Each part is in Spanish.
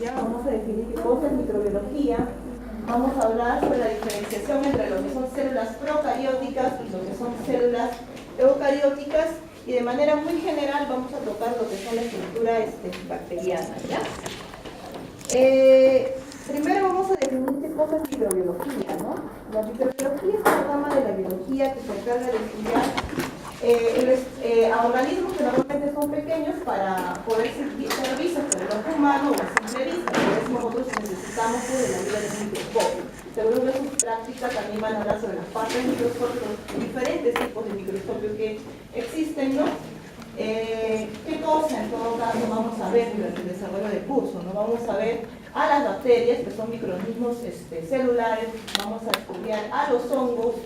Ya vamos a definir qué cosa es microbiología. Vamos a hablar sobre la diferenciación entre lo que son células procarióticas y lo que son células eucarióticas, y de manera muy general vamos a tocar lo que son la estructura bacteriana, ¿ya? Primero vamos a definir qué cosa es microbiología, ¿no? La microbiología es una rama de la biología que se encarga de estudiar a organismos que normalmente son pequeños para poder ser vistos por el ojo humano o a simple vista. Por eso nosotros necesitamos de la ayuda del microscopio. Seguro que en su práctica también van a hablar sobre las partes del microscopio, los diferentes tipos de microscopio que existen, ¿no? ¿Qué cosa en todo caso vamos a ver durante el desarrollo del curso? ¿No? Vamos a ver a las bacterias, que son microorganismos celulares, vamos a estudiar a los hongos,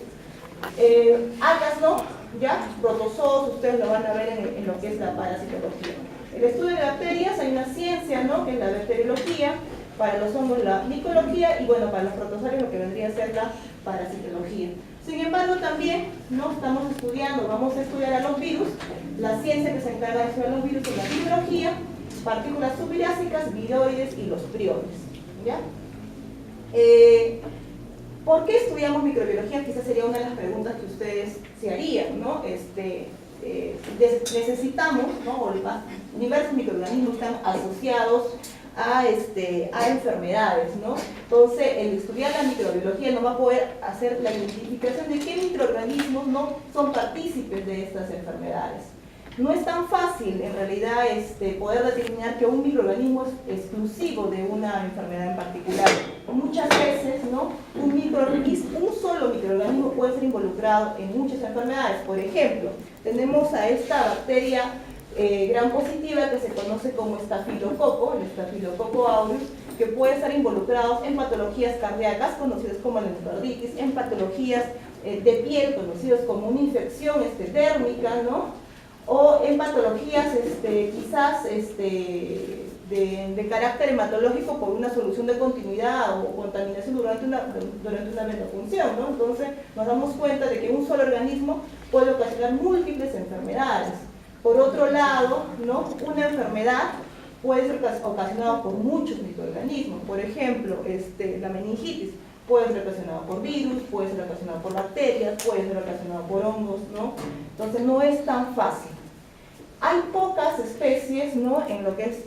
algas, ¿no? Ya, protozoos, ustedes lo van a ver en lo que es la parasitología. El estudio de bacterias, hay una ciencia, ¿no? Que es la bacteriología, para los hongos la micología, y bueno, para los protozoarios lo que vendría a ser la parasitología. Sin embargo, también no estamos estudiando, vamos a estudiar a los virus. La ciencia que se encarga de estudiar los virus es la virología, partículas subvirásicas, viroides y los priones, ¿ya? ¿Por qué estudiamos microbiología? Quizás sería una de las preguntas que ustedes se harían, ¿no? Necesitamos, ¿no? O diversos microorganismos están asociados a enfermedades, ¿no? Entonces, el estudiar la microbiología nos va a poder hacer la identificación de qué microorganismos no son partícipes de estas enfermedades. No es tan fácil, en realidad, poder determinar que un microorganismo es exclusivo de una enfermedad en particular. Muchas veces, ¿no? Un solo microorganismo puede ser involucrado en muchas enfermedades. Por ejemplo, tenemos a esta bacteria gram positiva que se conoce como estafilococo, el estafilococo aureus, que puede estar involucrado en patologías cardíacas conocidas como la endocarditis, en patologías de piel conocidas como una infección dérmica, ¿no? O en patologías quizás de carácter hematológico por una solución de continuidad o contaminación durante una venopunción, ¿no? Entonces nos damos cuenta de que un solo organismo puede ocasionar múltiples enfermedades. Por otro lado, ¿no? Una enfermedad puede ser ocasionada por muchos microorganismos. Por ejemplo, la meningitis puede ser ocasionada por virus, puede ser ocasionada por bacterias, puede ser ocasionada por hongos, ¿no? Entonces no es tan fácil. Hay pocas especies, ¿no? En lo que es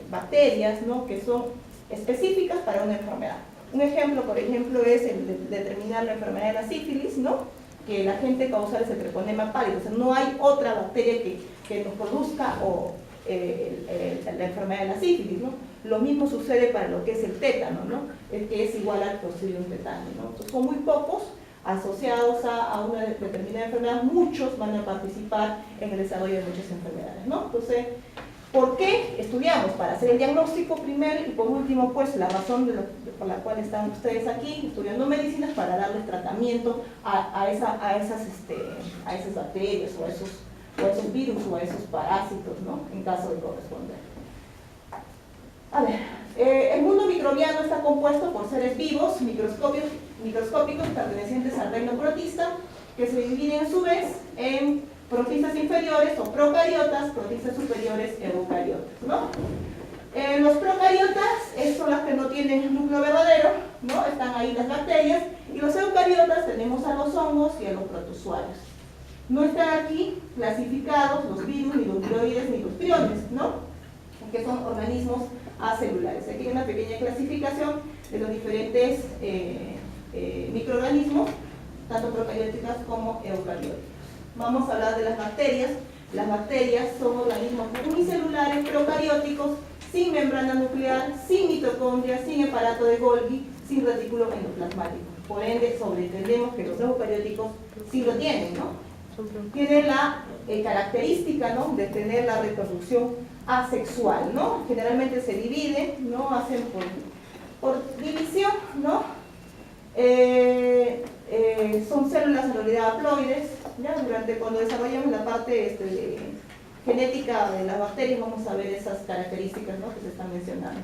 bacterias, ¿no? Que son específicas para una enfermedad. Un ejemplo, por ejemplo, es el de determinar la enfermedad de la sífilis, ¿no? Que el agente causal es el treponema pálido. O sea, no hay otra bacteria que nos produzca la enfermedad de la sífilis, ¿no? Lo mismo sucede para lo que es el tétano, ¿no? El que es igual al Clostridium tetani, ¿no? Entonces, son muy pocos asociados a una determinada enfermedad. Muchos van a participar en el desarrollo de muchas enfermedades, ¿no? Entonces, ¿por qué estudiamos? Para hacer el diagnóstico primero, y por último, pues, la razón por la cual están ustedes aquí estudiando medicinas, para darles tratamiento a esas bacterias o a esos virus o a esos parásitos, ¿no? En caso de corresponder. A ver, el mundo microbiano está compuesto por seres vivos, microscópicos pertenecientes al reino protista, que se dividen a su vez en protistas inferiores o procariotas, protistas superiores e eucariotas, ¿no? Los procariotas son las que no tienen núcleo verdadero, ¿no? Están ahí las bacterias, y los eucariotas tenemos a los hongos y a los protozoarios. No están aquí clasificados los virus, ni los viroides, ni los priones, ¿no? Que son organismos acelulares. Aquí hay una pequeña clasificación de los diferentes microorganismos, tanto procarióticas como eucarióticas. Vamos a hablar de las bacterias. Las bacterias son organismos unicelulares, procarióticos, sin membrana nuclear, sin mitocondria, sin aparato de Golgi, sin retículo endoplasmático. Por ende, sobreentendemos que los eucarióticos sí lo tienen, ¿no? Tienen la característica, ¿no? De tener la reproducción asexual, ¿no? Generalmente se dividen, ¿no? Hacen por división, ¿no? Son células en realidad haploides, ¿ya? Cuando desarrollamos la parte genética de las bacterias, vamos a ver esas características, ¿no? Que se están mencionando.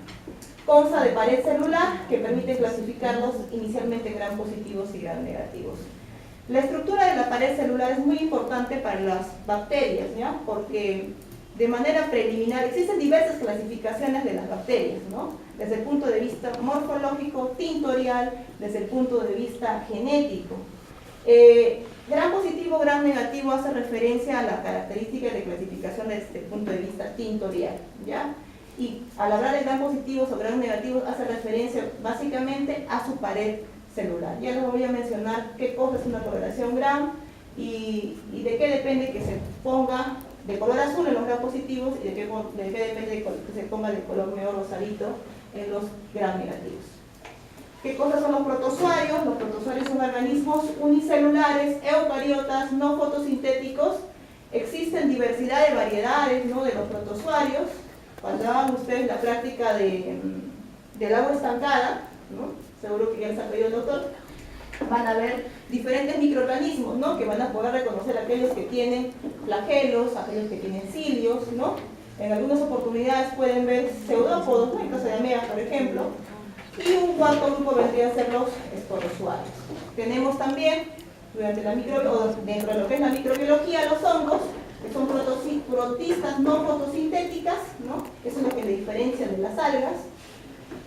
Consta de pared celular que permite clasificarlos inicialmente en gram positivos y gram negativos. La estructura de la pared celular es muy importante para las bacterias, ¿ya? Porque de manera preliminar, existen diversas clasificaciones de las bacterias, ¿no? Desde el punto de vista morfológico, tintorial, desde el punto de vista genético. Gram positivo, gram negativo hace referencia a la característica de clasificación desde el punto de vista tintorial, ¿ya? Y al hablar de gram positivos o gram negativos hace referencia básicamente a su pared celular. Ya les voy a mencionar qué cosa es una coloración gram y de qué depende que se ponga de color azul en los gram positivos y de qué depende que se ponga de color medio rosadito en los gram negativos. ¿Qué cosas son los protozoarios? Los protozoarios son organismos unicelulares, eucariotas, no fotosintéticos. Existen diversidad de variedades, ¿no?, de los protozoarios. Cuando hagan ustedes la práctica del agua estancada, ¿no?, seguro que ya les ha pedido el doctor, van a ver diferentes microorganismos, ¿no?, que van a poder reconocer aquellos que tienen flagelos, aquellos que tienen cilios, ¿no? En algunas oportunidades pueden ver pseudópodos, ¿no?, en caso de ameas, por ejemplo. Y un cuarto grupo vendría a ser los esporozoarios. Tenemos también, dentro de lo que es la microbiología, los hongos, que son protistas no fotosintéticas, ¿no? Eso es lo que le diferencia de las algas,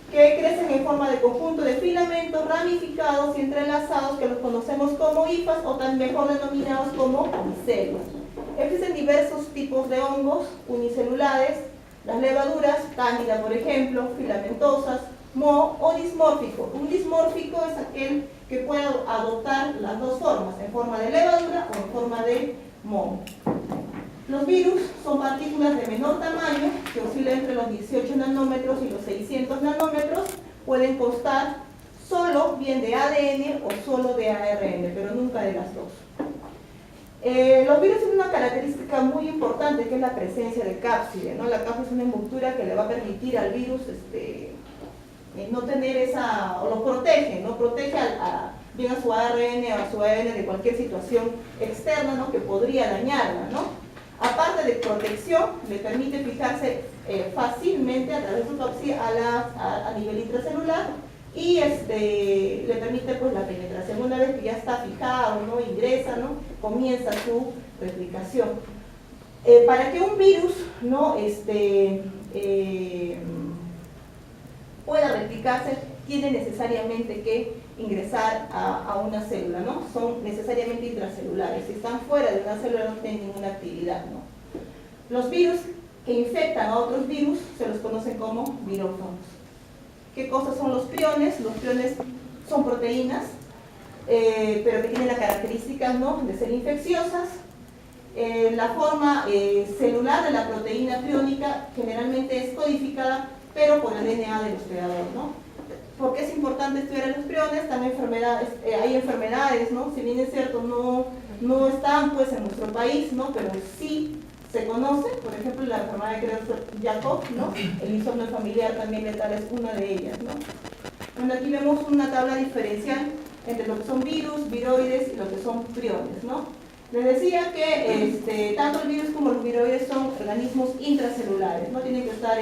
que crecen en forma de conjunto de filamentos ramificados y entrelazados, que los conocemos como hifas o también mejor denominados como micelios. Existen diversos tipos de hongos unicelulares, las levaduras, cándida por ejemplo, filamentosas, moho o dismórfico. Un dismórfico es aquel que puede adoptar las dos formas, en forma de levadura o en forma de moho. Los virus son partículas de menor tamaño, que oscilan entre los 18 nanómetros y los 600 nanómetros, pueden constar solo bien de ADN o solo de ARN, pero nunca de las dos. Los virus tienen una característica muy importante, que es la presencia de cápside, ¿no? La cápside es una envoltura que le va a permitir al virus no tener esa, o lo protege, ¿no? Protege bien a su ARN o a su ADN de cualquier situación externa, ¿no?, que podría dañarla, ¿no? Aparte de protección, le permite fijarse fácilmente a través de su cápside a nivel intracelular y le permite pues la penetración. Una vez que ya está fijado, ¿no?, ingresa, ¿no?, comienza su replicación. Para que un virus, ¿no?, pueda replicarse, tiene necesariamente que ingresar a una célula, ¿no? Son necesariamente intracelulares. Si están fuera de una célula no tienen ninguna actividad, ¿no? Los virus que infectan a otros virus se los conocen como virófagos. ¿Qué cosas son los priones? Los priones son proteínas, pero que tienen la característica, ¿no?, de ser infecciosas. La forma celular de la proteína priónica generalmente es codificada, pero por el DNA del hospedador, ¿no? ¿Por qué es importante estudiar a los priones? También hay enfermedades, ¿no? Si bien es cierto, no están pues en nuestro país, ¿no?, pero sí se conoce. Por ejemplo, la enfermedad de Creutzfeldt-Jakob, ¿no?, el insomnio familiar también letal es una de ellas, ¿no? Bueno, aquí vemos una tabla diferencial entre lo que son virus, viroides y lo que son priones, ¿no? Les decía que tanto el virus como los viroides son organismos intracelulares, no tienen que estar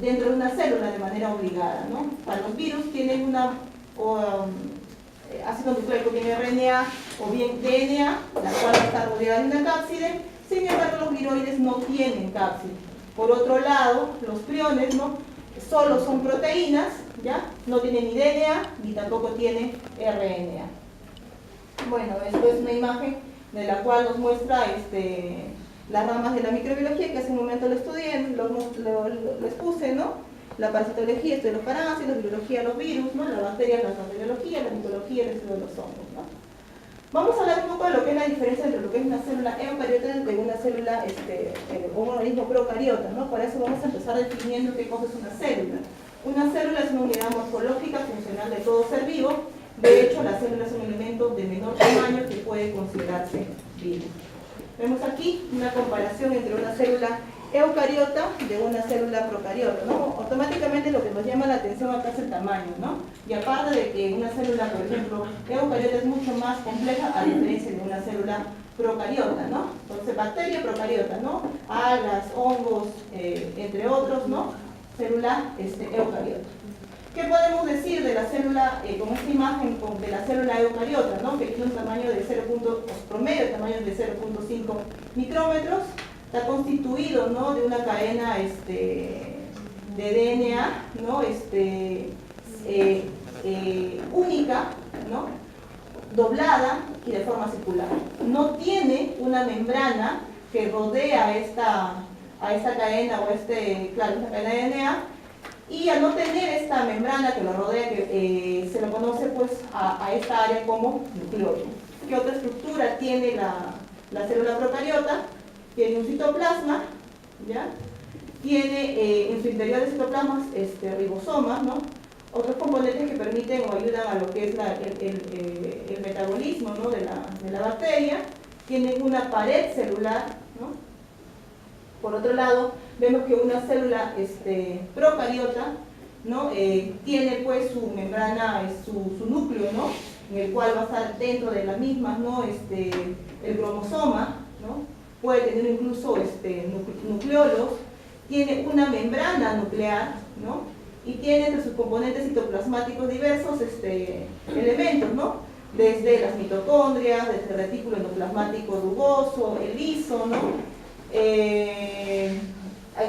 dentro de una célula de manera obligada, ¿no? Para los virus tienen una ácido nucleico bien RNA o bien DNA, la cual está rodeada de una cápside. Sin embargo, los viroides no tienen cápside. Por otro lado, los priones, ¿no?, solo son proteínas, ¿ya? No tienen ni DNA ni tampoco tienen RNA. Bueno, esto es una imagen de la cual nos muestra las ramas de la microbiología, que hace un momento lo estudié, lo expuse, ¿no? La parasitología, esto de los parásitos, biología de los virus, ¿no?, las bacterias, la bacteriología, la micología, el estudio de los hongos, ¿no? Vamos a hablar un poco de lo que es la diferencia entre lo que es una célula eucariota y una célula, o un organismo procariota, ¿no? Para eso vamos a empezar definiendo qué cosa es una célula. Una célula es una unidad morfológica funcional de todo ser vivo. De hecho, la célula es un elemento de menor tamaño que puede considerarse vivo. Vemos aquí una comparación entre una célula eucariota de una célula procariota, ¿no? Automáticamente lo que nos llama la atención acá es el tamaño, ¿no? Y aparte de que una célula, por ejemplo, eucariota es mucho más compleja a diferencia de una célula procariota, ¿no? Entonces, bacteria procariota, ¿no? Algas, hongos, entre otros, ¿no? Célula eucariota. ¿Qué podemos decir de la célula, con esta imagen de la célula eucariota, ¿no?, que tiene un tamaño de promedio de tamaño de 0.5 micrómetros? está constituido, ¿no?, de una cadena de DNA, ¿no?, única, ¿no?, doblada y de forma circular. No tiene una membrana que rodea a esta cadena o esta cadena de DNA, y al no tener esta membrana que lo rodea, que se lo conoce pues a esta área como nucleolo. ¿Qué otra estructura tiene la célula procariota? Tiene un citoplasma, ¿ya? Tiene en su interior de citoplasmas ribosomas, ¿no?, otros componentes que permiten o ayudan a lo que es el metabolismo, ¿no?, de la bacteria. Tienen una pared celular, ¿no? Por otro lado, vemos que una célula procariota, ¿no?, tiene pues su membrana, su núcleo, ¿no?, en el cual va a estar dentro de las mismas, ¿no?, el cromosoma, ¿no?, puede tener incluso nucleolos, tiene una membrana nuclear, ¿no?, y tiene entre sus componentes citoplasmáticos diversos elementos, ¿no?, desde las mitocondrias, desde el retículo endoplasmático rugoso, el liso, ¿no? En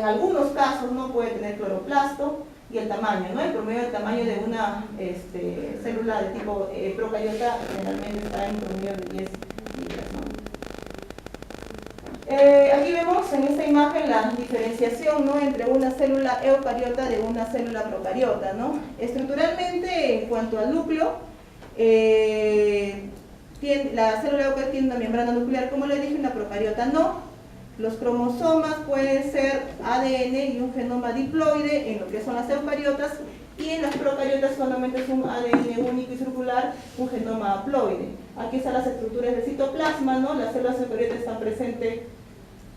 algunos casos, ¿no?, puede tener cloroplasto, y el tamaño, ¿no?, el promedio del tamaño de una célula de tipo procariota generalmente está en promedio de 10 libras, ¿no? Aquí vemos en esta imagen la diferenciación, ¿no?, entre una célula eucariota de una célula procariota, ¿no? Estructuralmente, en cuanto al núcleo, la célula eucariota tiene una membrana nuclear, como le dije, una procariota no. Los cromosomas pueden ser ADN y un genoma diploide en lo que son las eucariotas, y en las procariotas solamente es un ADN único y circular, un genoma haploide. Aquí están las estructuras del citoplasma, ¿no? Las células eucariotas están presentes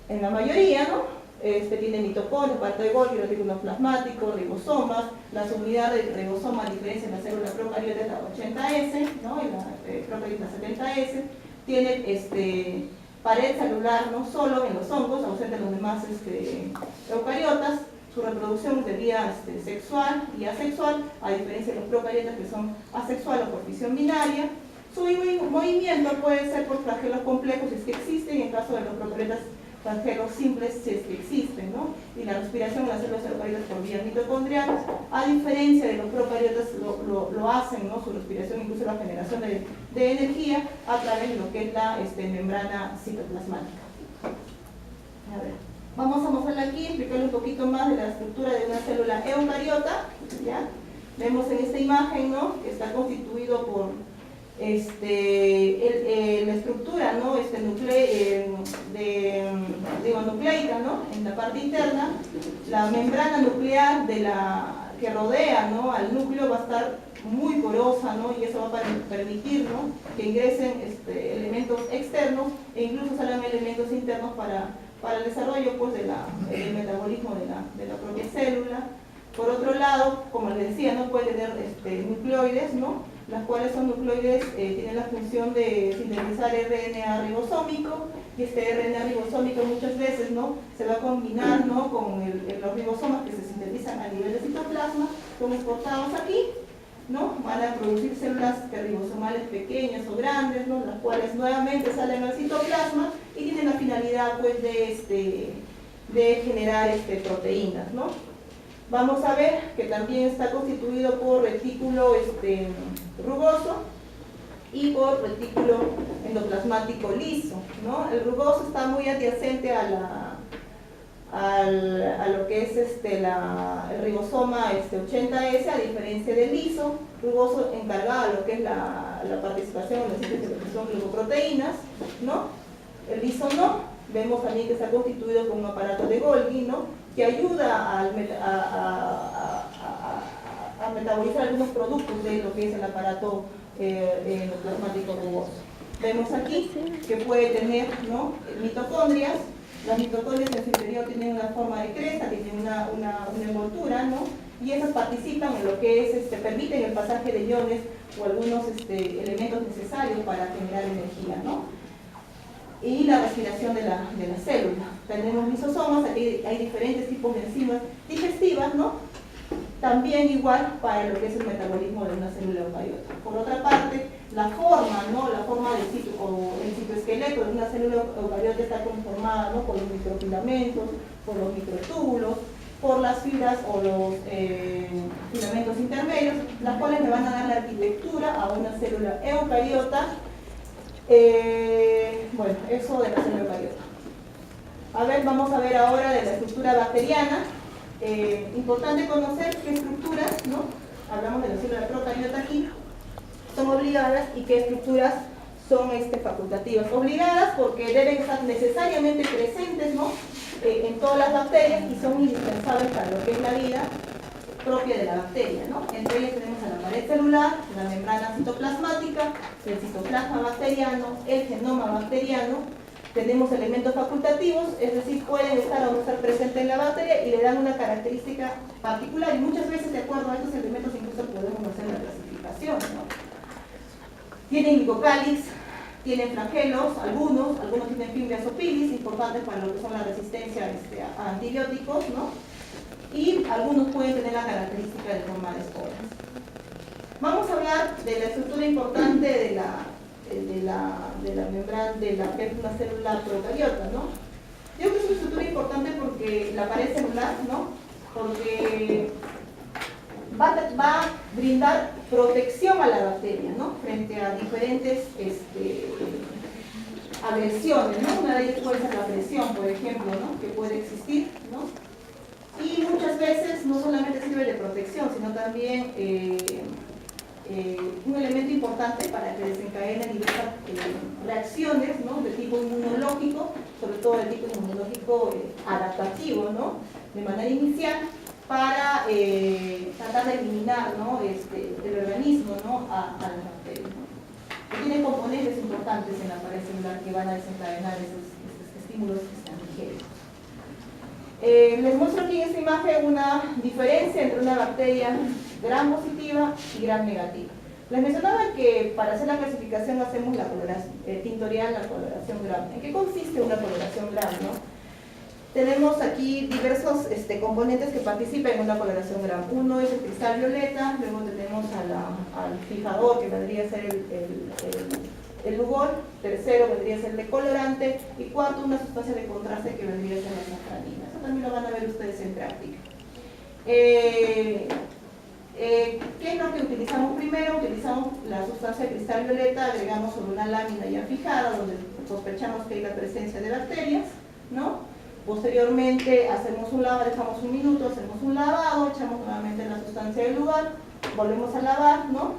en la mayoría, ¿no? Tiene mitocondria, parte de Golgi, retículo plasmático, ribosomas. Las unidades de ribosoma, a diferencia de la célula procariota, es la 80S, ¿no?, y la procariota 70S. Tiene pared celular, no solo en los hongos, ausente en los demás eucariotas. Su reproducción es de vía sexual y asexual, a diferencia de los procariotas, que son asexual o por fisión binaria. Su movimiento puede ser por flagelos complejos, si es que existen, en caso de los procariotas, flagelos simples, si es que existen, ¿no? Y la respiración en las células eucariotas por vía mitocondrial, a diferencia de los procariotas, lo hacen, ¿no?, su respiración, incluso la generación de energía, a través de lo que es la membrana citoplasmática. A ver, vamos a mostrarle aquí, explicarle un poquito más de la estructura de una célula eucariota, ¿ya? Vemos en esta imagen, ¿no?, que está constituido por la estructura, ¿no?, nucleica, ¿no?, en la parte interna. La membrana nuclear que rodea, ¿no?, al núcleo va a estar muy porosa, ¿no?, y eso va a permitir, ¿no?, que ingresen elementos externos e incluso salgan elementos internos para el desarrollo pues, del metabolismo de la propia célula. Por otro lado, como les decía, no puede tener nucleoides, ¿no?, las cuales son nucleoides, tienen la función de sintetizar RNA ribosómico, y RNA ribosómico muchas veces, ¿no?, se va a combinar, ¿no?, con los ribosomas que se sintetizan a nivel de citoplasma, son exportados aquí, ¿no?, van a producir células ribosomales pequeñas o grandes, ¿no?, las cuales nuevamente salen al citoplasma y tienen la finalidad pues, de generar proteínas, ¿no? Vamos a ver que también está constituido por retículo rugoso y por retículo endoplasmático liso, ¿no? El rugoso está muy adyacente a lo que es el ribosoma 80S, a diferencia del liso. Rugoso encargado de lo que es la participación en la síntesis de lo que son glucoproteínas, ¿no? El liso no. Vemos también que está constituido con un aparato de Golgi, ¿no?, que ayuda a metabolizar algunos productos de lo que es el aparato endoplasmático rugoso. Vemos aquí que puede tener, ¿no?, mitocondrias. Las mitocondrias en su interior tienen una forma de cresta, tienen una envoltura, ¿no?, y esas participan en lo que es, permiten el pasaje de iones o algunos elementos necesarios para generar energía, ¿no?, y la respiración de la célula. Tenemos lisosomas, aquí hay diferentes tipos de enzimas digestivas, ¿no?, también igual para lo que es el metabolismo de una célula eucariota. Por otra parte, la forma, ¿no? La forma del el citoesqueleto de una célula eucariota está conformada, ¿no? Por los microfilamentos, por los microtúbulos, por las fibras o los filamentos intermedios, las cuales le van a dar la arquitectura a una célula eucariota. Bueno, eso de la célula eucariota. A ver, vamos a ver ahora de la estructura bacteriana. Importante conocer qué estructuras, ¿no? Hablamos de la célula procariota aquí, son obligadas y qué estructuras son facultativas. Obligadas porque deben estar necesariamente presentes, ¿no? En todas las bacterias y son indispensables para lo que es la vida propia de la bacteria, ¿no? Entre ellas tenemos a la pared celular, la membrana citoplasmática, el citoplasma bacteriano, el genoma bacteriano. Tenemos elementos facultativos, es decir, pueden estar o no estar presentes en la bacteria y le dan una característica particular, y muchas veces de acuerdo a estos elementos incluso podemos hacer la clasificación, ¿no? Tienen glicocálix, tienen flagelos, algunos tienen fimbrias o pilis, importantes para lo que son la resistencia a antibióticos, ¿no? Y algunos pueden tener la característica de formar esporas. Vamos a hablar de la estructura importante de la membrana, de la que es una célula procariota, ¿no? Yo creo que es una estructura importante porque la pared celular, ¿no? Porque va a brindar protección a la bacteria, ¿no? Frente a diferentes agresiones, ¿no? Una de ellas puede ser la presión, por ejemplo, ¿no? Que puede existir, ¿no? Y muchas veces no solamente sirve de protección, sino también un elemento importante para que desencadenen diversas reacciones, ¿no? De tipo inmunológico, sobre todo de tipo inmunológico adaptativo, ¿no? De manera inicial, para tratar de eliminar, ¿no? El organismo, ¿no? a las bacterias, ¿no? Tiene componentes importantes en la pared celular que van a desencadenar esos estímulos antigénicos. Les muestro aquí en esta imagen una diferencia entre una bacteria gram positiva y gram negativa. Les mencionaba que para hacer la clasificación hacemos la coloración tintorial, la coloración gram. ¿En qué consiste una coloración gram, no? Tenemos aquí diversos componentes que participan en una coloración gram. Uno es el cristal violeta, luego tenemos al fijador, que vendría a ser el lugol, tercero vendría a ser el decolorante, y cuarto una sustancia de contraste que vendría a ser la safranina. Eso también lo van a ver ustedes en práctica. ¿Qué es lo que utilizamos primero? Utilizamos la sustancia de cristal violeta, agregamos sobre una lámina ya fijada, donde sospechamos que hay la presencia de bacterias, ¿no? Posteriormente hacemos un lavado, dejamos un minuto, hacemos un lavado, echamos nuevamente la sustancia del lugar, volvemos a lavar, ¿no?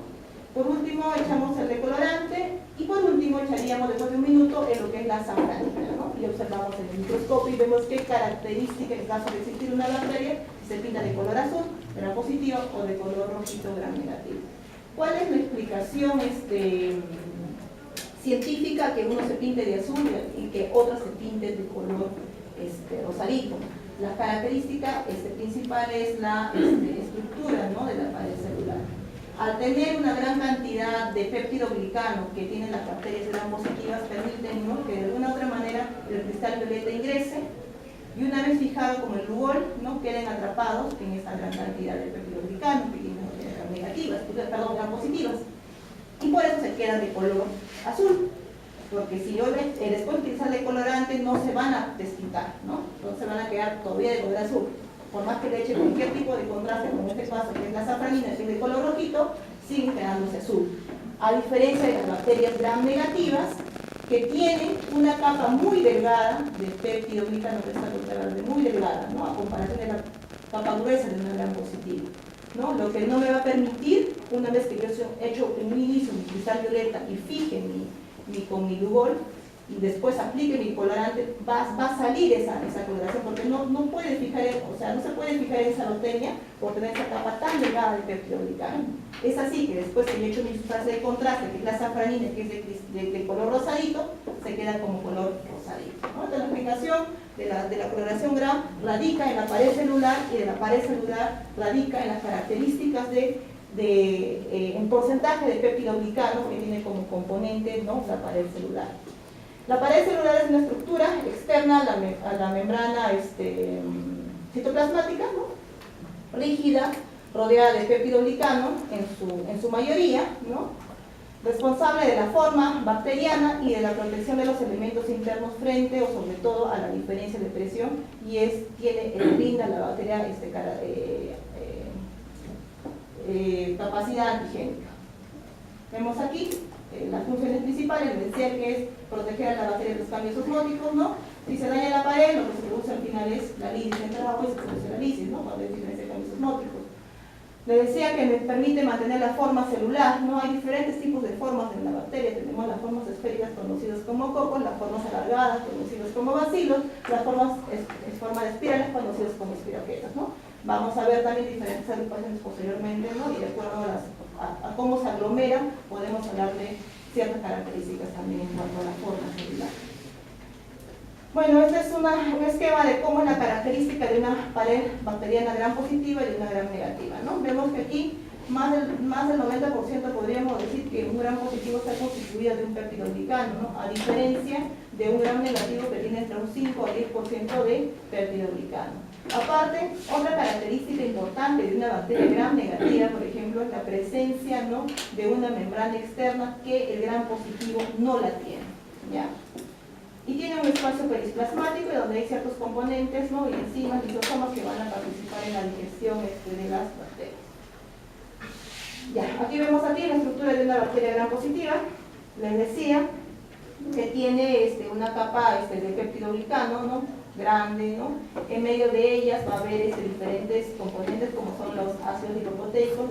Por último echamos el decolorante y por último echaríamos después de un minuto en lo que es la safranina, ¿no? Y observamos en el microscopio y vemos qué característica, en caso de existir una bacteria, se pinta de color azul, gram positivo, o de color rojito, gram negativo. ¿Cuál es la explicación científica que uno se pinte de azul y que otro se pinte de color rosadito? La característica principal es la estructura, ¿no? De la pared celular. Al tener una gran cantidad de péptido glicano que tienen las bacterias gram positivas, permiten, ¿no? Que de alguna otra manera el cristal violeta ingrese y una vez fijado como el lugol, ¿no? Queden atrapados en esta gran cantidad de péptido glicano que tienen gram negativas, gram positivas, y por eso se quedan de color azul. Porque si yo después de utilizar el colorante no se van a desquitar, ¿no? Entonces van a quedar todavía de color azul. Por más que le eche cualquier tipo de contraste, como en este caso que es la safranina, que es de color rojito, siguen quedándose azul. A diferencia de las bacterias gram negativas, que tienen una capa muy delgada de péptido glicano, que está muy delgada, ¿no? A comparación de la capa gruesa de una gram positiva, ¿no? Lo que no me va a permitir, una vez que yo he hecho en un inicio mi cristal violeta y fije con mi lugol y después aplique mi colorante, va a salir esa coloración, porque no puede fijar, no se puede fijar en esa bacteria por tener esa capa tan delgada de péptido glicano. Es así que después que yo he hecho mi sustancia de contraste, que es la safranina, que es de color rosadito, se queda como color rosadito, ¿no? Entonces la explicación de la coloración gram radica en la pared celular, y de la pared celular radica en las características en porcentaje de péptido glicano que tiene como componente, ¿no? La pared celular. La pared celular es una estructura externa a la membrana citoplasmática, ¿no? Rígida, rodeada de péptido glicano en su mayoría, ¿no? responsable de la forma bacteriana y de la protección de los elementos internos frente o sobre todo a la diferencia de presión, y brinda la bacteria capacidad antigénica. Vemos aquí las funciones principales. Decía que es proteger a la bacteria de los cambios osmóticos, ¿no? Si se daña la pared, lo que se produce al final es la lisis, entra el agua y se produce la lisis, ¿no? Cuando hay diferencia de cambios osmóticos. Le decía que me permite mantener la forma celular, ¿no? Hay diferentes tipos de formas en la bacteria. Tenemos las formas esféricas conocidas como cocos, las formas alargadas conocidas como bacilos, las formas forma de espirales conocidas como espiroquetas, ¿no? Vamos a ver también diferentes agrupaciones posteriormente, ¿no? Y de acuerdo a cómo se aglomeran, podemos hablar de ciertas características también en cuanto a la forma celular. Bueno, este es un esquema de cómo es la característica de una pared bacteriana gram positiva y de una gram negativa, ¿no? Vemos que aquí más del 90% podríamos decir que un gram positivo está constituido de un peptidoglicano, ¿no? A diferencia de un gram negativo que tiene entre un 5 a 10% de peptidoglicano. Aparte, otra característica importante de una bacteria gram negativa, por ejemplo, es la presencia, ¿no?, de una membrana externa que el gram positivo no la tiene, ¿ya? Y tiene un espacio perisplasmático donde hay ciertos componentes, ¿no?, y enzimas, lisosomas que van a participar en la digestión de las bacterias. Ya, aquí vemos la estructura de una bacteria gram positiva. Les decía que tiene una capa de peptidoglicano, ¿no?, grande, ¿no? En medio de ellas va a haber diferentes componentes como son los ácidos lipoproteicos,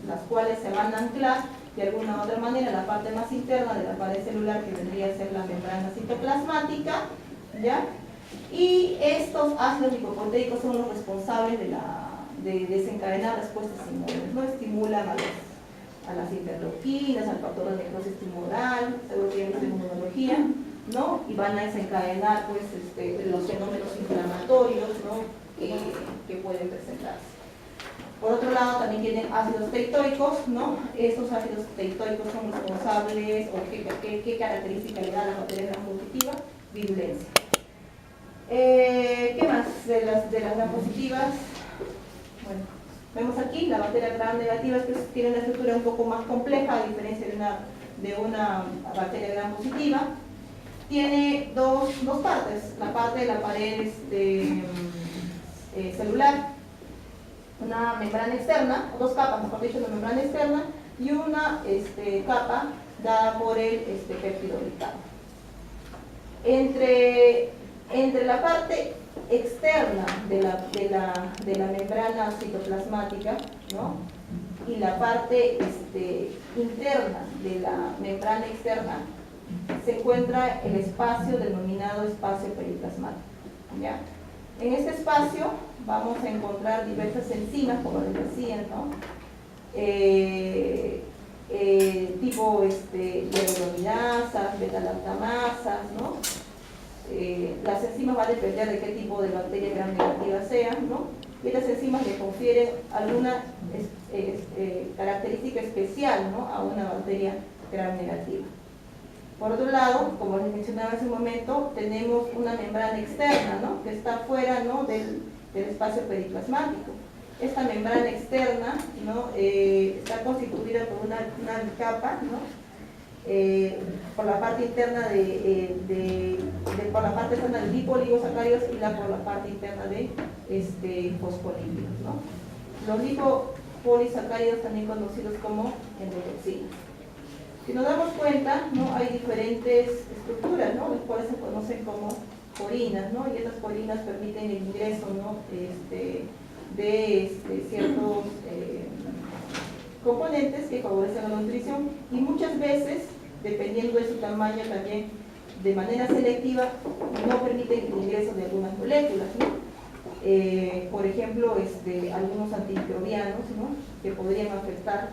las cuales se van a anclar de alguna u otra manera en la parte más interna de la pared celular, que vendría a ser la membrana citoplasmática, ¿ya? Y estos ácidos lipoproteicos son los responsables de desencadenar respuestas inmunes, ¿no? Estimulan a las interleuquinas, al factor de necrosis tumoral, seguro que de inmunología, ¿no? Y van a desencadenar pues, los fenómenos inflamatorios, ¿no?, que pueden presentarse. Por otro lado, también tienen ácidos teitoicos, ¿no? Estos ácidos teitoicos son responsables, o qué característica le da a la bacteria gram positiva: virulencia. ¿Qué más de las gram positivas? Bueno, vemos aquí la bacteria gram negativa, es que tiene una estructura un poco más compleja, a diferencia de una bacteria gram positiva. Tiene dos partes: la parte de la pared celular, una membrana externa, o dos capas, mejor dicho, una membrana externa y una capa dada por el peptidoglicano. Entre la parte externa de la membrana citoplasmática, ¿no?, y la parte interna de la membrana externa se encuentra el espacio denominado espacio periplasmático, ¿ya? En este espacio vamos a encontrar diversas enzimas, como les decía, ¿no? Tipo hyaluronidasas, beta-lactamasas, ¿no? Las enzimas van a depender de qué tipo de bacteria gram negativa sean, ¿no? Y estas enzimas le confieren alguna característica especial, ¿no?, a una bacteria gram negativa. Por otro lado, como les mencionaba hace un momento, tenemos una membrana externa, ¿no?, que está fuera, ¿no?, del espacio periplasmático. Esta membrana externa, ¿no?, está constituida por una capa, ¿no?, por la parte interna por la parte externa de lipoligosacáridos y por la parte interna de fosfolípidos, ¿no? Los lipopolisacáridos, también conocidos como endotoxinas. Si nos damos cuenta, ¿no?, hay diferentes estructuras, ¿no?, las cuales se conocen como porinas, ¿no?, y estas porinas permiten el ingreso, ¿no?, de ciertos componentes que favorecen la nutrición, y muchas veces, dependiendo de su tamaño, también de manera selectiva no permiten el ingreso de algunas moléculas, ¿no? Por ejemplo, algunos antimicrobianos, ¿no?, que podrían afectar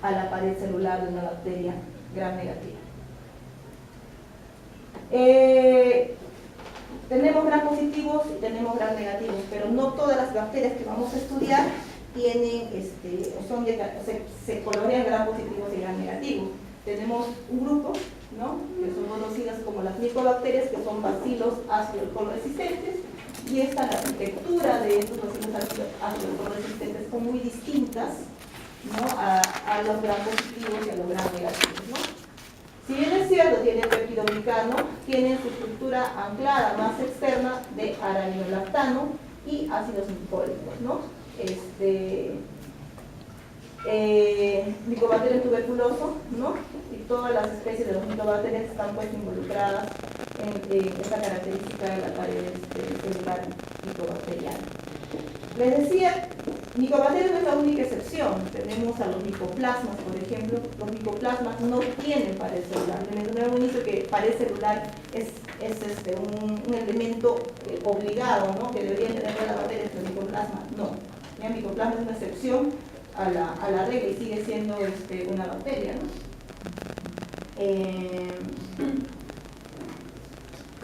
a la pared celular de una bacteria gram negativa. Tenemos gram positivos y tenemos gram negativos, pero no todas las bacterias que vamos a estudiar tienen, se colorean gram positivos y gram negativos. Tenemos un grupo, ¿no?, que son conocidas como las micobacterias, que son bacilos ácido alcohol resistentes, y la arquitectura de estos bacilos ácido alcohol resistentes son muy distintas ¿no? a los gram positivos y a los gram negativos, ¿no? Si bien es cierto, tiene peptidoglicano, tiene su estructura anclada más externa de aranilolactano y ácidos glicólicos, ¿no? Mycobacterium tuberculoso, ¿no? Y todas las especies de los Mycobacterium están pues involucradas en esta característica de la pared celular micobacteriana. Les decía, Mycobacterium no es la única excepción. Tenemos a los micoplasmas, por ejemplo. Los micoplasmas no tienen pared celular. Les mencioné al inicio que pared celular es un elemento obligado, ¿no? Que deberían tener las bacterias, pero micoplasma no. El micoplasma es una excepción a la regla y sigue siendo una bacteria, ¿no?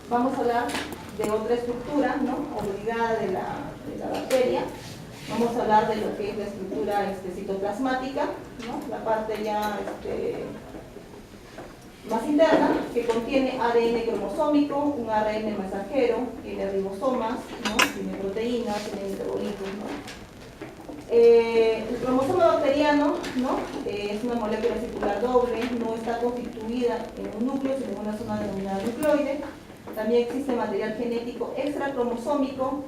Vamos a hablar de otra estructura, ¿no? Obligada de la bacteria. Vamos a hablar de lo que es la estructura citoplasmática, ¿no? La parte ya más interna, que contiene ADN cromosómico, un ARN mensajero, tiene ribosomas, ¿no? Tiene proteínas, tiene metabolitos, ¿no? El cromosoma bacteriano, ¿no? Es una molécula circular doble, no está constituida en un núcleo, sino en una zona denominada nucleoide. También existe material genético extracromosómico.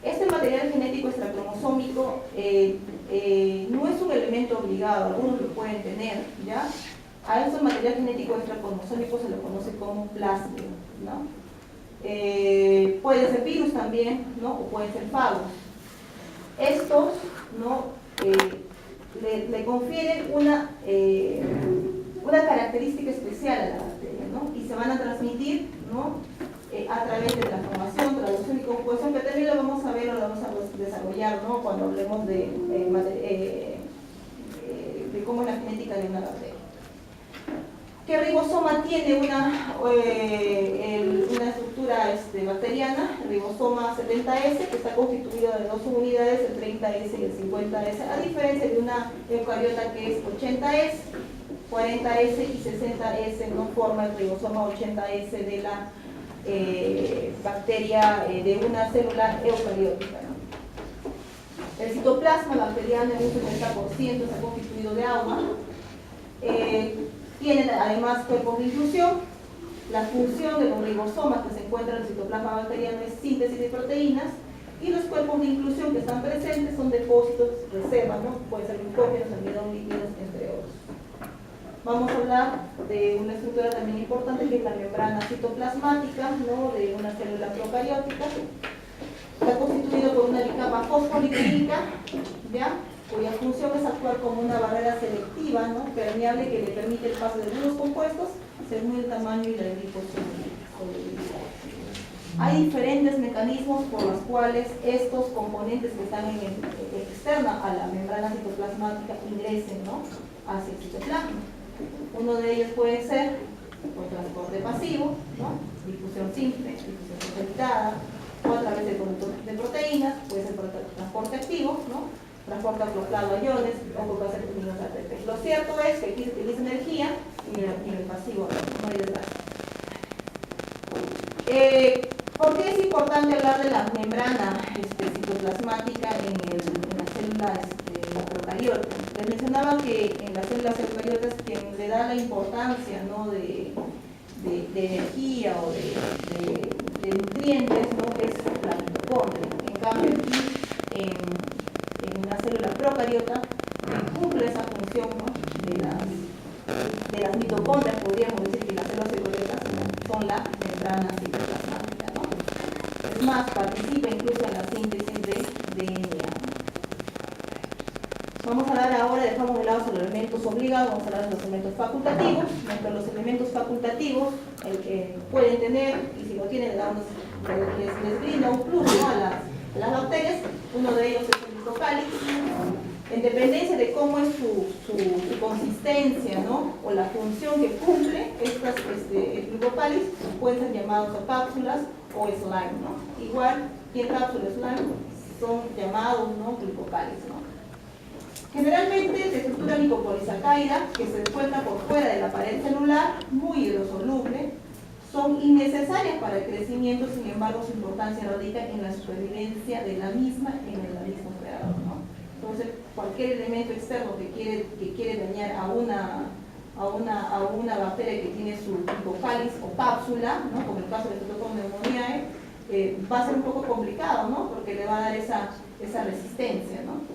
Este material genético extracromosómico no es un elemento obligado, algunos lo pueden tener, ¿ya? A ese material genético extracromosómico se lo conoce como plásmido, ¿no? Puede ser virus también, ¿no? O pueden ser fagos. Estos, ¿no? Le confieren una característica especial a la bacteria, ¿no? Y se van a transmitir, ¿no? A través de transformación, traducción y composición, que también lo vamos a ver o lo vamos a desarrollar, ¿no? Cuando hablemos de cómo es la genética de una bacteria. ¿Qué ribosoma tiene una estructura bacteriana? El ribosoma 70S, que está constituido de dos subunidades, el 30S y el 50S, a diferencia de una eucariota que es 80S, 40S y 60S, no forma el ribosoma 80S de la bacteria de una célula eucariótica, ¿no? El citoplasma bacteriano en un 70% está constituido de agua. Tienen además cuerpos de inclusión. La función de los ribosomas que se encuentran en el citoplasma bacteriano es síntesis de proteínas, y los cuerpos de inclusión que están presentes son depósitos, reservas, ¿no? Pueden ser glucógenos, almidón, líquidos, entre otros. Vamos a hablar de una estructura también importante, que es la membrana citoplasmática, ¿no? De una célula procariótica. Está constituido por una bicapa fosfolipídica, ¿ya? Cuya función es actuar como una barrera selectiva, ¿no? Permeable, que le permite el paso de algunos compuestos según el tamaño y la liposolubilidad. Hay diferentes mecanismos por los cuales estos componentes que están externa a la membrana citoplasmática ingresen, ¿no? Hacia el citoplasma. Uno de ellos puede ser por transporte pasivo, ¿no? Difusión simple, difusión facilitada, o a través del conducto de proteínas, puede ser por transporte activo, ¿no? Transporte acoplado a iones o por hacer términos ATP. Lo cierto es que aquí se utiliza energía y el pasivo no hay desgaste. ¿Por qué es importante hablar de la membrana citoplasmática en la célula procariota? Les mencionaba que en las células eucariotas quien le da la importancia, ¿no? de energía o de nutrientes, ¿no? Es la mitocondria. En cambio aquí en una célula procariota cumple esa función, ¿no? de las mitocondrias. Podríamos decir que las células eucariotas son la membrana citoplasmática, ¿no? Es más, participa incluso en la síntesis de DNA. Vamos a hablar ahora, dejamos de lado los elementos obligados, vamos a hablar de los elementos facultativos. Entre los elementos facultativos pueden tener, y si lo tienen les brinda un plus, ¿no? a las bacterias. Uno de ellos es el glucocálix. En dependencia de cómo es su consistencia, ¿no? O la función que cumple el glucocálix, pueden ser llamados a cápsulas o slime, ¿no? Igual, y cápsula slime son llamados, ¿no? Glucocálix, ¿no? Generalmente de estructura lipopolisacárida, que se encuentra por fuera de la pared celular, muy hidrosoluble, son innecesarias para el crecimiento, sin embargo su importancia radica en la supervivencia de la misma en el organismo creador, ¿no? Entonces, cualquier elemento externo que quiere dañar a una bacteria que tiene su tipo cáliz o cápsula, ¿no? Como el caso de Streptococcus pneumoniae, va a ser un poco complicado, ¿no? Porque le va a dar esa resistencia, ¿no?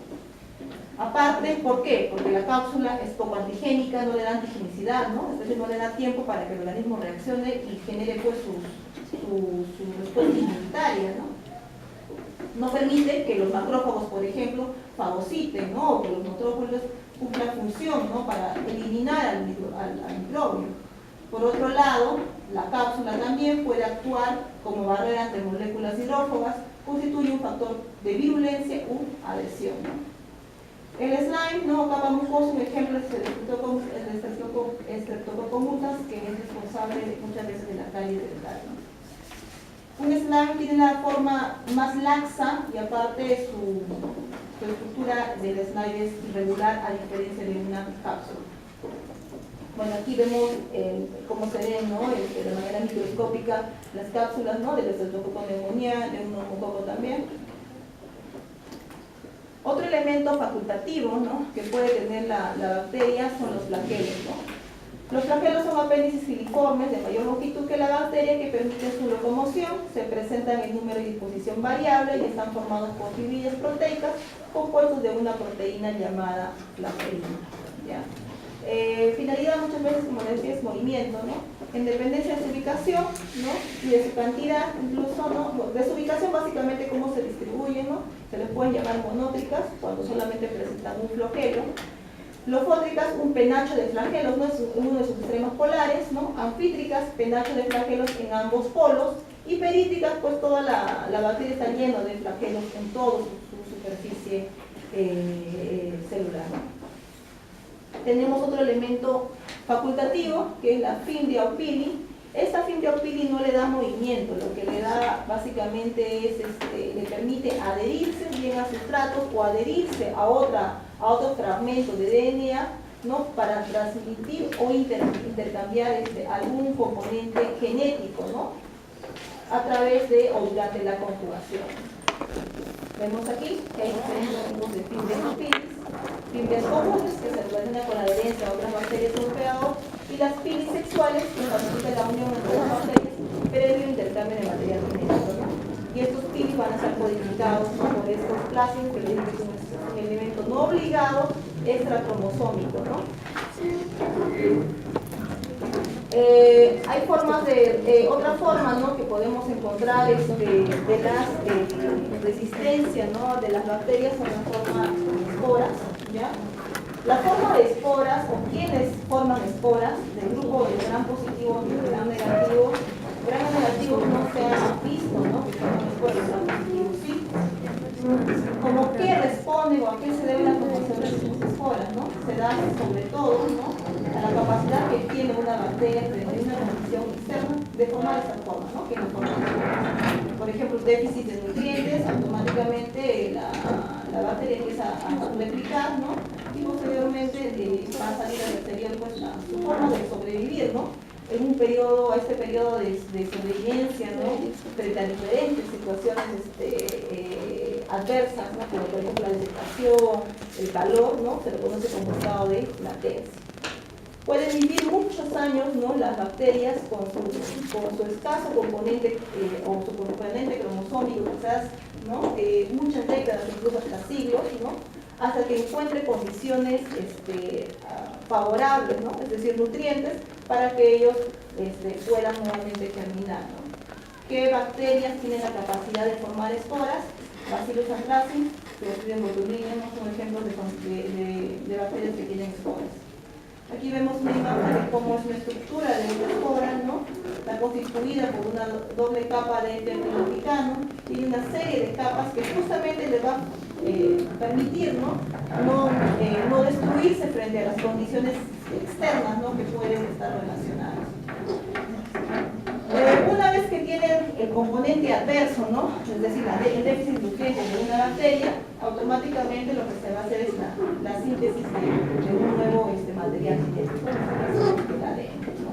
Aparte, ¿por qué? Porque la cápsula es poco antigénica, no le da antigenicidad, ¿no? Es decir, no le da tiempo para que el organismo reaccione y genere pues su respuesta inmunitaria, ¿no? No permite que los macrófagos, por ejemplo, fagociten, ¿no? O que los macrófagos cumplan función, ¿no? Para eliminar al microbio. Por otro lado, la cápsula también puede actuar como barrera entre moléculas hidrófogas, constituye un factor de virulencia u adhesión, ¿no? El slime, ¿no? Capa mucosa, un ejemplo es el Streptococcus mutas, que es responsable muchas veces de la caries dental, ¿no? Un slime tiene la forma más laxa y aparte su estructura del slime es irregular a diferencia de una cápsula. Bueno, aquí vemos cómo se ven, ¿no? De manera microscópica las cápsulas, ¿no? Del Streptococcus pneumoniae, de un neumococo también. Otro elemento facultativo, ¿no? Que puede tener la bacteria son los flagelos, ¿no? Los flagelos son apéndices filiformes de mayor longitud que la bacteria que permiten su locomoción, se presentan en número y disposición variable y están formados por fibrillas proteicas compuestos de una proteína llamada flagelina, ¿ya? Finalidad muchas veces, como les decía, es movimiento, ¿no? En dependencia de su ubicación, ¿no? Y de su cantidad, incluso, ¿no? De su ubicación, básicamente, cómo se distribuyen, ¿no? Se les pueden llamar monótricas cuando solamente presentan un flagelo. Lofótricas, un penacho de flagelos, ¿no? Es uno de sus extremos polares, ¿no? Anfítricas, penacho de flagelos en ambos polos. Y perítricas, pues toda la bacteria está llena de flagelos en toda su superficie celular, ¿no? Tenemos otro elemento facultativo, que es la Fimbria opili. Esta Fimbria opili no le da movimiento, lo que le da básicamente es, le permite adherirse bien a sustratos o adherirse a otro fragmento de DNA, ¿no? Para transmitir o intercambiar algún componente genético, ¿no? A través de o durante la conjugación. Vemos aquí que hay diferentes tipos de Fimbrias opili. Fimbrias comunes, que se relacionan con la adherencia a otras bacterias o empleados, y las filis sexuales, que facilitan la unión entre las bacterias previo intercambio de material genético, ¿no? Y estos filis van a ser codificados, ¿no? Por estos plásmidos, que les digo que es un elemento no obligado, extracromosómico, ¿no? Hay formas otra forma, ¿no? Que podemos encontrar de las resistencia, ¿no? De las bacterias son la forma de esporas, ¿ya? La forma de esporas, o quienes forman esporas, del grupo de gram positivo y gram negativo no se ha visto, ¿no? Que forman esporas, gram positivo sí. Como qué responden o a qué se debe la formación de estas esporas, ¿no? Se da sobre todo, ¿no? A la capacidad que tiene una bacteria frente a una condición externa de formar esta forma, ¿no? Que no forma esporas. Por ejemplo, déficit de nutrientes, automáticamente la bacteria empieza a replicar, ¿no? Y posteriormente va a salir al exterior pues, su forma de sobrevivir, ¿no? En un periodo, este periodo de sobrevivencia, ¿no? Frente a diferentes situaciones adversas, ¿no? Como por ejemplo la desecación, el calor, ¿no? Se lo conoce como estado de latencia. Pueden vivir muchos años, ¿no? Las bacterias con su escaso componente o su componente cromosómico, quizás, ¿no? Muchas décadas, incluso hasta siglos, ¿no? Hasta que encuentre condiciones favorables, ¿no? Es decir, nutrientes, para que ellos puedan nuevamente germinar, ¿no? ¿Qué bacterias tienen la capacidad de formar esporas? Bacillus anthracis, Clostridium botulinum, son ejemplos de bacterias que tienen esporas. Aquí vemos una imagen de cómo es la estructura de una espora, ¿no? Está constituida por una doble capa de terpilopicano, tiene una serie de capas que justamente le va a permitir, ¿no? No destruirse frente a las condiciones externas, ¿no? Que pueden estar relacionadas. Una vez que tienen el componente adverso, ¿no? Es decir, el déficit de nutrientes de una bacteria, automáticamente lo que se va a hacer es la síntesis de un nuevo material genético, el ADN, ¿no?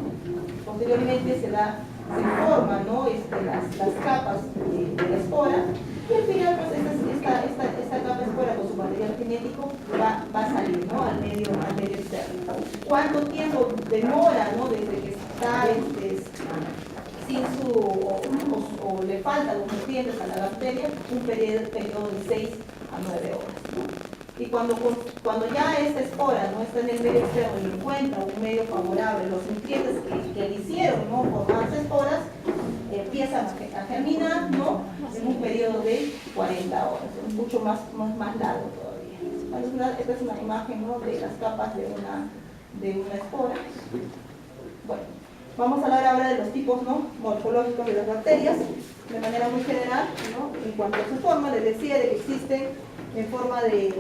Posteriormente se forman, ¿no? las capas de la espora, y al final pues esta capa espora con su material genético va a salir, ¿no? al medio externo. ¿Cuánto tiempo demora, ¿no? desde que está sin o le faltan los nutrientes a la bacteria? Un periodo de 6 a 9 horas. ¿no? Y cuando ya esta espora no está en el medio externo y encuentra un medio favorable, los nutrientes que le hicieron, ¿no? formarse esporas, empiezan a germinar, ¿no? en un periodo de 40 horas, es mucho más largo todavía. Esta es una imagen, ¿no? de las capas de una espora. Bueno, vamos a hablar ahora de los tipos, ¿no? morfológicos de las bacterias, de manera muy general, ¿no? en cuanto a su forma. Les decía de que existen en forma de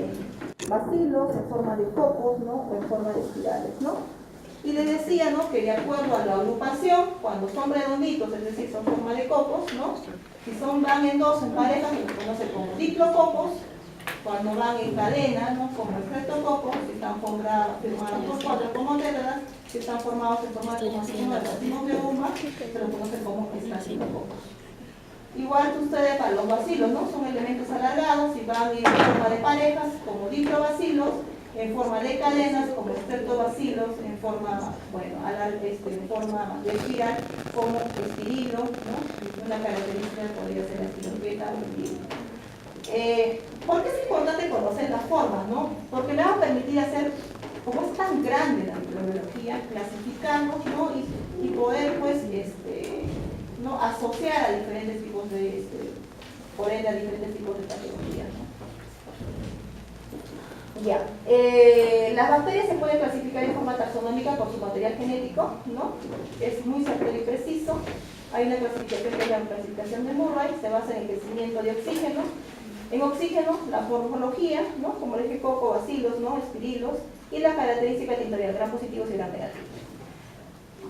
bacilos, en forma de copos, ¿no? o en forma de espirales, ¿no? Y les decía, ¿no? que de acuerdo a la agrupación, cuando son redonditos, es decir, son forma de copos, ¿no? si van en dos, en parejas, se los conoce como diplocopos. Cuando van en cadena, ¿no? como estreptocopos, si están formados por 4 como tétradas, si están formados en forma de racimos de uva, se los conoce como estafilocopos. Igual sucede para los bacilos, ¿no? Son elementos alargados y van en forma de parejas como diplobacilos, en forma de cadenas como estreptobacilos, en forma, en forma de espiral como espirilo, ¿no? Una característica podría ser la estilopeta o el ¿por qué es importante conocer las formas, no? Porque me va a permitir hacer, como es tan grande la microbiología, clasificarnos, ¿no? y poder, pues, ¿no? asociar a diferentes tipos de, por ende, a diferentes tipos de patologías, ¿no? Ya. Las bacterias se pueden clasificar en forma taxonómica por su material genético, ¿no? Es muy certero y preciso. Hay una clasificación que es la clasificación de Murray, se basa en el crecimiento de oxígeno. En oxígeno, la morfología, ¿no? como el eje coco, bacilos, ¿no? espirilos, y la característica tintorial, gran positivos y gran negativos.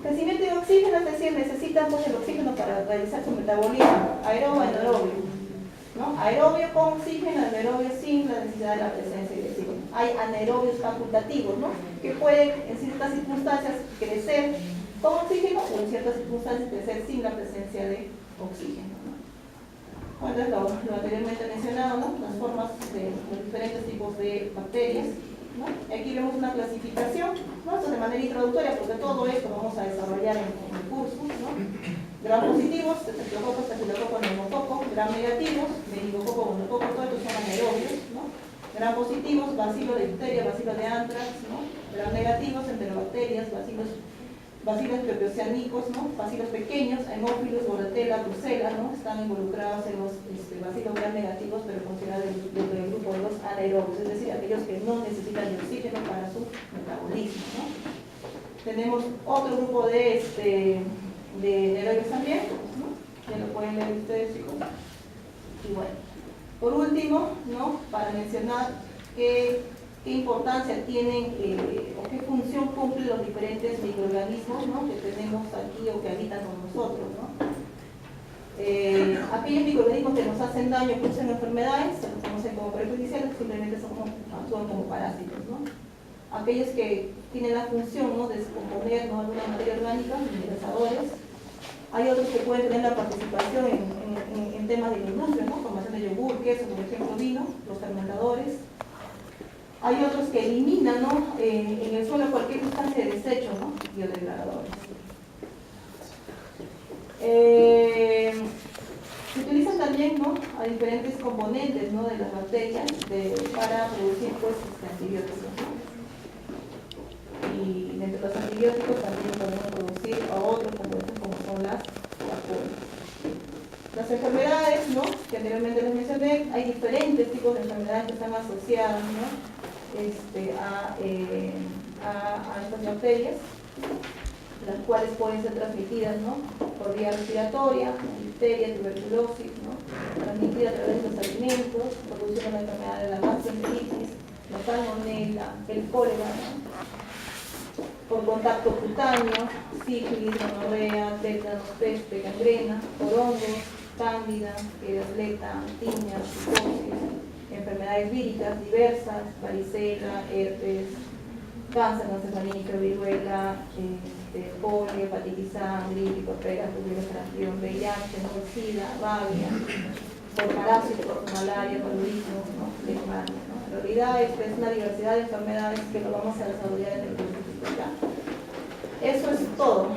Crecimiento de oxígeno, es decir, necesitan pues, el oxígeno para realizar su metabolismo, aerobio, anaerobio. ¿no? Aerobio con oxígeno, anaerobio sin la necesidad de la presencia de oxígeno. Hay anaerobios facultativos, ¿no? que pueden en ciertas circunstancias crecer con oxígeno o en ciertas circunstancias crecer sin la presencia de oxígeno. ¿no? Bueno, es lo anteriormente mencionado, ¿no? las formas de los diferentes tipos de bacterias. ¿no? Y aquí vemos una clasificación, ¿no? Esto de manera introductoria, porque todo esto vamos a desarrollar en el curso. ¿no? Gram positivos, estafilococos, neumococo, gram negativos, meningococo, gonococo, todos estos son anaerobios. ¿no? Gram positivos, bacilo de difteria, bacilo de anthrax, ¿no? Gram negativos, enterobacterias, bacilos propioceanicos, ¿no? bacilos pequeños, hemófilos, bordetella, brucela, ¿no? están involucrados en los bacilos gram negativos, pero considerados dentro del grupo de los anaerobios, es decir, aquellos que no necesitan de oxígeno para su metabolismo. ¿no? Tenemos otro grupo de anaerobios también, ¿no? ya lo pueden leer ustedes, chicos. Y bueno, por último, ¿no? para mencionar qué importancia tienen o qué función cumplen los diferentes microorganismos, ¿no? que tenemos aquí o que habitan con nosotros. ¿no? Aquellos microorganismos que nos hacen daño, producen enfermedades, se los conocen como perjudiciales, simplemente actúan como parásitos. ¿no? Aquellos que tienen la función, ¿no? de descomponer, ¿no? alguna materia orgánica, mineralizadores. Hay otros que pueden tener la participación en temas de industria, ¿no? formación de yogur, queso, por ejemplo, vino, los fermentadores. Hay otros que eliminan, ¿no? en el suelo cualquier sustancia de desecho, ¿no? biodegradadores. Se utilizan también, ¿no? a diferentes componentes, ¿no? de las bacterias para producir pues, antibióticos. ¿no? Y dentro de los antibióticos también podemos producir a otros componentes como son las vacunas. Las enfermedades, ¿no? que anteriormente les mencioné, hay diferentes tipos de enfermedades que están asociadas, ¿no? a estas bacterias, las cuales pueden ser transmitidas, ¿no? por vía respiratoria, difteria, tuberculosis, ¿no? transmitida a través de los alimentos, producción de la enfermedad de la gastroenteritis, la salmonela, el cólera, ¿no? por contacto cutáneo, sífilis, gonorrea, tétanos, peste, gangrena, por hongos, cándida, erysleta, tiña, psicosis, enfermedades víricas diversas, varicela, herpes, cáncer encefalínico, viruela, polio, hepatitis A, gripe, porfera, tuberculosis, VIH, SIDA, rabia, por parásitos, por malaria, paludismo, ¿no? leishmania, ¿no? En realidad es una diversidad de enfermedades que lo vamos a desarrollar en el curso. Eso es todo.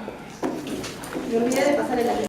Me olvidé de pasar el